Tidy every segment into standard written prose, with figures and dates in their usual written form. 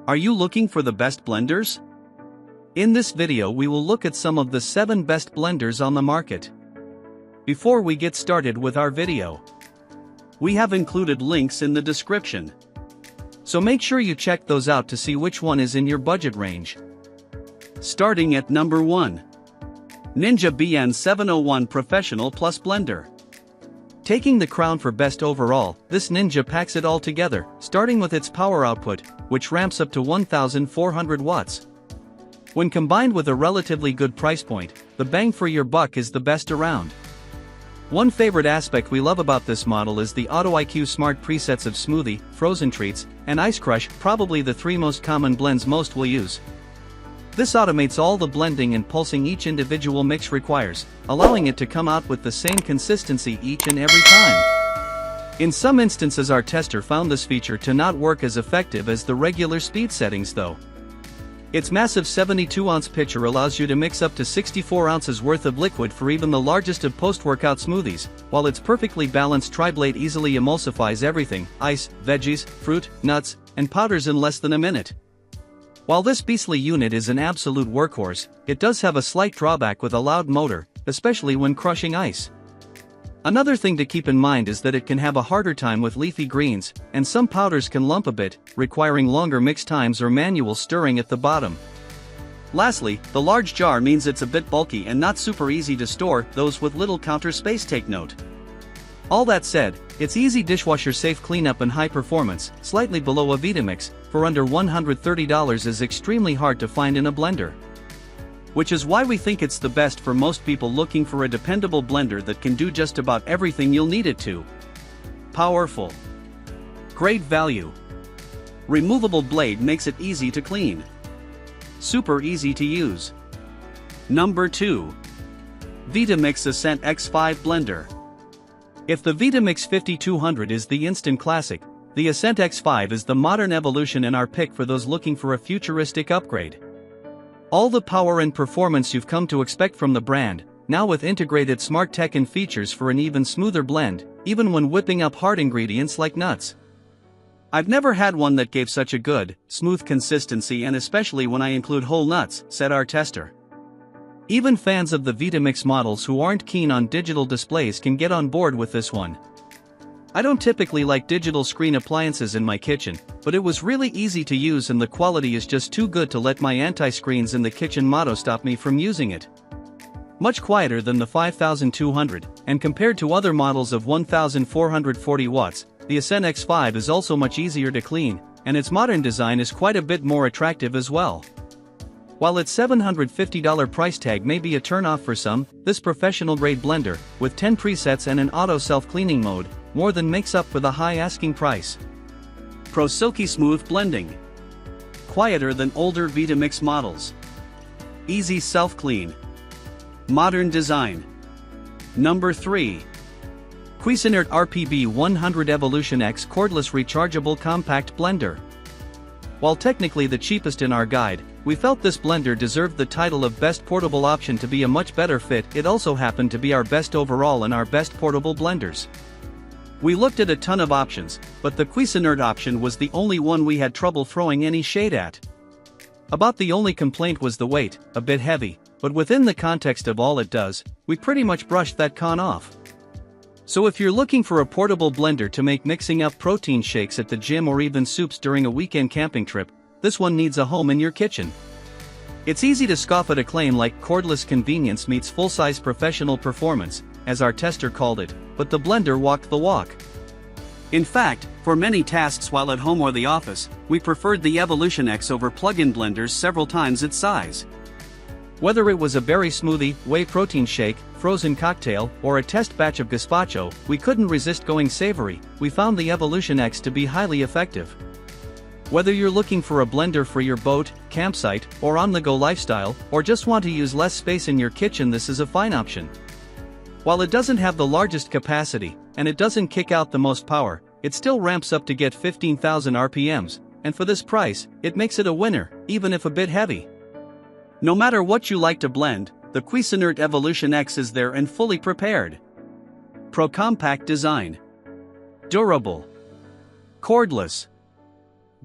Are you looking for the best blenders? In this video we will look at some of the 7 best blenders on the market. Before we get started with our video, we have included links in the description, so make sure you check those out to see which one is in your budget range. Starting at number 1. Ninja BN701 Professional Plus Blender. Taking the crown for best overall, this Ninja packs it all together, starting with its power output, which ramps up to 1400 watts. When combined with a relatively good price point, the bang for your buck is the best around. One favorite aspect we love about this model is the AutoIQ smart presets of smoothie, frozen treats, and ice crush, probably the 3 most common blends most will use. This automates all the blending and pulsing each individual mix requires, allowing it to come out with the same consistency each and every time. In some instances our tester found this feature to not work as effective as the regular speed settings though. Its massive 72-ounce pitcher allows you to mix up to 64 ounces worth of liquid for even the largest of post-workout smoothies, while its perfectly balanced tri-blade easily emulsifies everything, ice, veggies, fruit, nuts, and powders in less than a minute. While this beastly unit is an absolute workhorse, it does have a slight drawback with a loud motor, especially when crushing ice. Another thing to keep in mind is that it can have a harder time with leafy greens, and some powders can lump a bit, requiring longer mix times or manual stirring at the bottom. Lastly, the large jar means it's a bit bulky and not super easy to store. Those with little counter space take note. All that said, its easy dishwasher-safe cleanup and high performance, slightly below a Vitamix, for under $130 is extremely hard to find in a blender. Which is why we think it's the best for most people looking for a dependable blender that can do just about everything you'll need it to. Powerful. Great value. Removable blade makes it easy to clean. Super easy to use. Number 2. Vitamix Ascent X5 Blender. If the Vitamix 5200 is the instant classic, the Ascent X5 is the modern evolution and our pick for those looking for a futuristic upgrade. All the power and performance you've come to expect from the brand, now with integrated smart tech and features for an even smoother blend, even when whipping up hard ingredients like nuts. I've never had one that gave such a good, smooth consistency, and especially when I include whole nuts, said our tester. Even fans of the Vitamix models who aren't keen on digital displays can get on board with this one. I don't typically like digital screen appliances in my kitchen, but it was really easy to use and the quality is just too good to let my anti-screens in the kitchen motto stop me from using it. Much quieter than the 5200, and compared to other models of 1440 watts, the Ascent X5 is also much easier to clean, and its modern design is quite a bit more attractive as well. While its $750 price tag may be a turnoff for some, this professional-grade blender, with 10 presets and an auto self-cleaning mode, more than makes up for the high asking price. Pro Silky Smooth Blending. Quieter than older Vitamix models. Easy self-clean. Modern design. Number 3. Cuisinart RPB 100 EvolutionX Cordless Rechargeable Compact Blender. While technically the cheapest in our guide, we felt this blender deserved the title of best portable option. To be a much better fit, it also happened to be our best overall and our best portable blenders. We looked at a ton of options, but the Cuisinart option was the only one we had trouble throwing any shade at. About the only complaint was the weight, a bit heavy, but within the context of all it does, we pretty much brushed that con off. So if you're looking for a portable blender to make mixing up protein shakes at the gym or even soups during a weekend camping trip, this one needs a home in your kitchen. It's easy to scoff at a claim like cordless convenience meets full-size professional performance, as our tester called it, but the blender walked the walk. In fact, for many tasks while at home or the office, we preferred the EvolutionX over plug-in blenders several times its size. Whether it was a berry smoothie, whey protein shake, frozen cocktail, or a test batch of gazpacho, we couldn't resist going savory. We found the EvolutionX to be highly effective. Whether you're looking for a blender for your boat, campsite, or on-the-go lifestyle, or just want to use less space in your kitchen, this is a fine option. While it doesn't have the largest capacity, and it doesn't kick out the most power, it still ramps up to get 15,000 RPMs, and for this price, it makes it a winner, even if a bit heavy. No matter what you like to blend, the Cuisinart EvolutionX is there and fully prepared. Pro Compact Design. Durable. Cordless.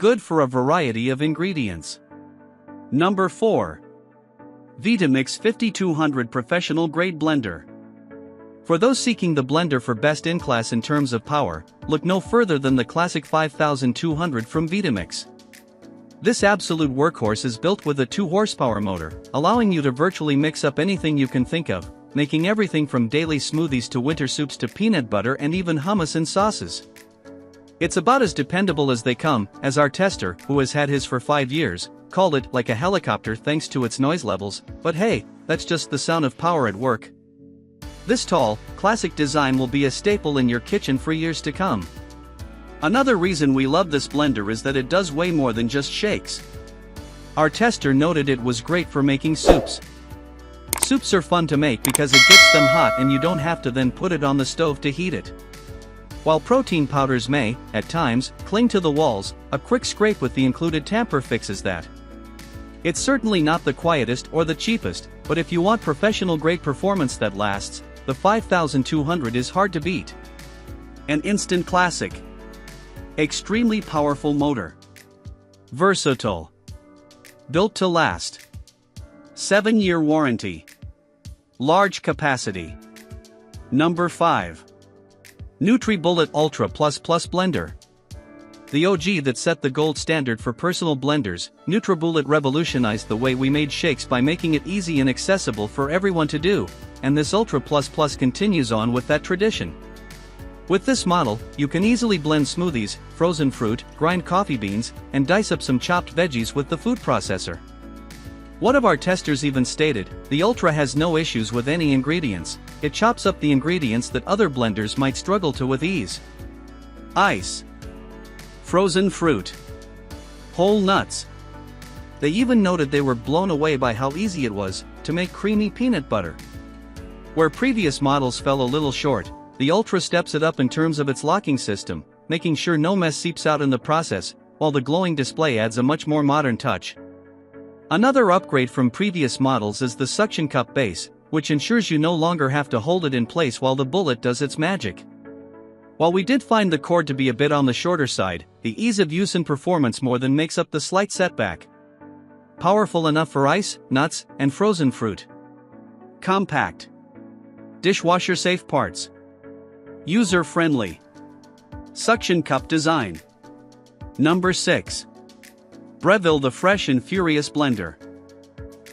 Good for a variety of ingredients. Number 4. Vitamix 5200 Professional Grade Blender. For those seeking the blender for best in class in terms of power, look no further than the classic 5200 from Vitamix. This absolute workhorse is built with a 2 horsepower motor, allowing you to virtually mix up anything you can think of, making everything from daily smoothies to winter soups to peanut butter and even hummus and sauces. It's about as dependable as they come, as our tester, who has had his for 5 years, called it like a helicopter thanks to its noise levels, but hey, that's just the sound of power at work. This tall, classic design will be a staple in your kitchen for years to come. Another reason we love this blender is that it does way more than just shakes. Our tester noted it was great for making soups. Soups are fun to make because it gets them hot and you don't have to then put it on the stove to heat it. While protein powders may, at times, cling to the walls, a quick scrape with the included tamper fixes that. It's certainly not the quietest or the cheapest, but if you want professional grade performance that lasts, the 5200 is hard to beat. An instant classic. Extremely powerful motor. Versatile. Built to last. 7-year warranty. Large capacity. Number 5. NutriBullet Ultra Plus Plus Blender. The OG that set the gold standard for personal blenders, NutriBullet revolutionized the way we made shakes by making it easy and accessible for everyone to do, and this Ultra Plus Plus continues on with that tradition. With this model, you can easily blend smoothies, frozen fruit, grind coffee beans, and dice up some chopped veggies with the food processor. One of our testers even stated, the Ultra has no issues with any ingredients, it chops up the ingredients that other blenders might struggle to with ease. Ice. Frozen fruit. Whole nuts. They even noted they were blown away by how easy it was to make creamy peanut butter. Where previous models fell a little short, the Ultra steps it up in terms of its locking system, making sure no mess seeps out in the process, while the glowing display adds a much more modern touch. Another upgrade from previous models is the suction cup base, which ensures you no longer have to hold it in place while the bullet does its magic. While we did find the cord to be a bit on the shorter side, the ease of use and performance more than makes up the slight setback. Powerful enough for ice, nuts, and frozen fruit. Compact. Dishwasher-safe parts. User-friendly. Suction cup design. Number 6. Breville the Fresh and Furious Blender.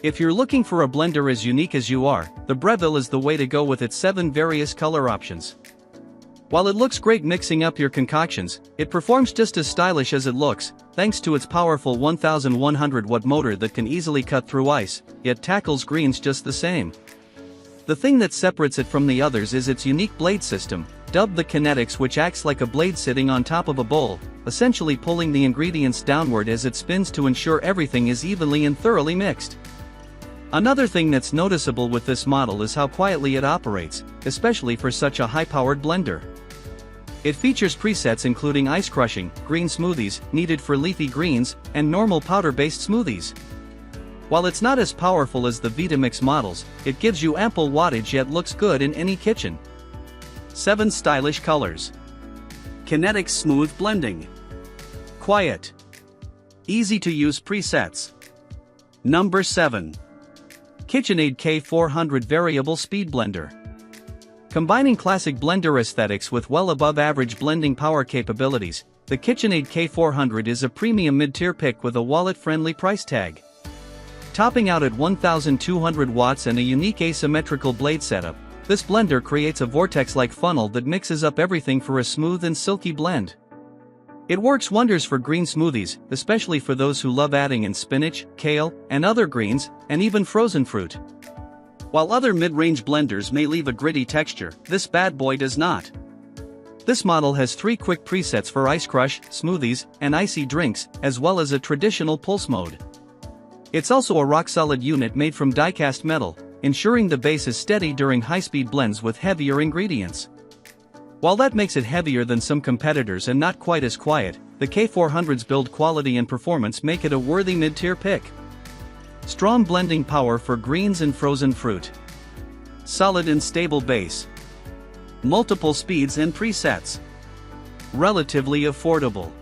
If you're looking for a blender as unique as you are, the Breville is the way to go with its 7 various color options. While it looks great mixing up your concoctions, it performs just as stylish as it looks, thanks to its powerful 1100-watt motor that can easily cut through ice, yet tackles greens just the same. The thing that separates it from the others is its unique blade system, dubbed the Kinetics, which acts like a blade sitting on top of a bowl, essentially pulling the ingredients downward as it spins to ensure everything is evenly and thoroughly mixed. Another thing that's noticeable with this model is how quietly it operates, especially for such a high-powered blender. It features presets including ice crushing, green smoothies, needed for leafy greens, and normal powder-based smoothies. While it's not as powerful as the Vitamix models, it gives you ample wattage yet looks good in any kitchen. 7 stylish colors. Kinetic smooth blending. Quiet. Easy to use presets. Number 7. KitchenAid K400 Variable Speed Blender. Combining classic blender aesthetics with well above average blending power capabilities, the KitchenAid K400 is a premium mid-tier pick with a wallet-friendly price tag. Topping out at 1200 watts and a unique asymmetrical blade setup, this blender creates a vortex-like funnel that mixes up everything for a smooth and silky blend. It works wonders for green smoothies, especially for those who love adding in spinach, kale, and other greens, and even frozen fruit. While other mid-range blenders may leave a gritty texture, this bad boy does not. This model has 3 quick presets for ice crush, smoothies, and icy drinks, as well as a traditional pulse mode. It's also a rock-solid unit made from die-cast metal, ensuring the base is steady during high-speed blends with heavier ingredients. While that makes it heavier than some competitors and not quite as quiet, the K400's build quality and performance make it a worthy mid-tier pick. Strong blending power for greens and frozen fruit. Solid and stable base. Multiple speeds and presets. Relatively affordable.